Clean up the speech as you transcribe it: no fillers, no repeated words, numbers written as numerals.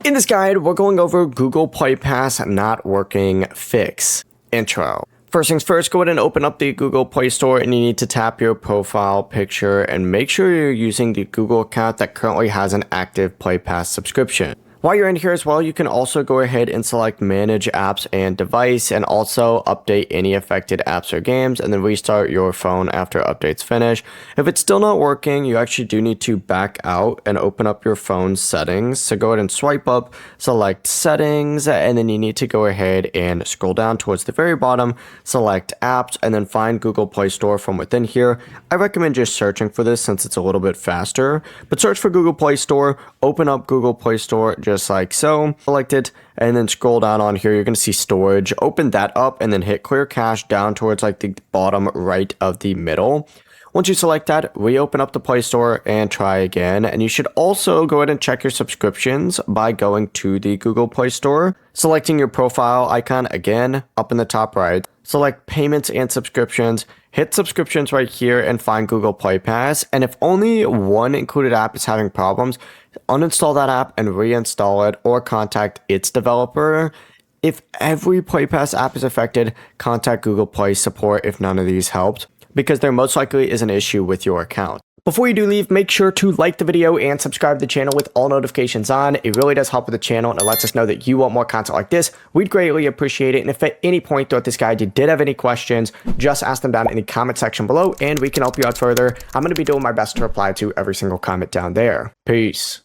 In this guide, we're going over Google Play Pass not working fix. Intro. First things first, go ahead and open up the Google Play Store and you need to tap your profile picture and make sure you're using the Google account that currently has an active Play Pass subscription. While you're in here as well, you can also go ahead and select Manage Apps and Device and also update any affected apps or games and then restart your phone after updates finish. If it's still not working, you actually do need to back out and open up your phone's settings. So go ahead and swipe up, select Settings, and then you need to go ahead and scroll down towards the very bottom, select Apps, and then find Google Play Store from within here. I recommend just searching for this since it's a little bit faster, but search for Google Play Store, open up Google Play Store, just like so, select it, and then scroll down on here. You're going to see storage, open that up, and then hit clear cache down towards like the bottom right of the middle. Once you select that, reopen up the Play Store and try again. And you should also go ahead and check your subscriptions by going to the Google Play Store, selecting your profile icon again up in the top right, select payments and subscriptions, hit subscriptions right here and find Google Play Pass. And if only one included app is having problems, uninstall that app and reinstall it or contact its developer. If every Play Pass app is affected, contact Google Play support if none of these helped, because there most likely is an issue with your account. Before you do leave, make sure to like the video and subscribe to the channel with all notifications on. It really does help with the channel and it lets us know that you want more content like this. We'd greatly appreciate it. And if at any point throughout this guide you did have any questions, just ask them down in the comment section below and we can help you out further. I'm going to be doing my best to reply to every single comment down there. Peace.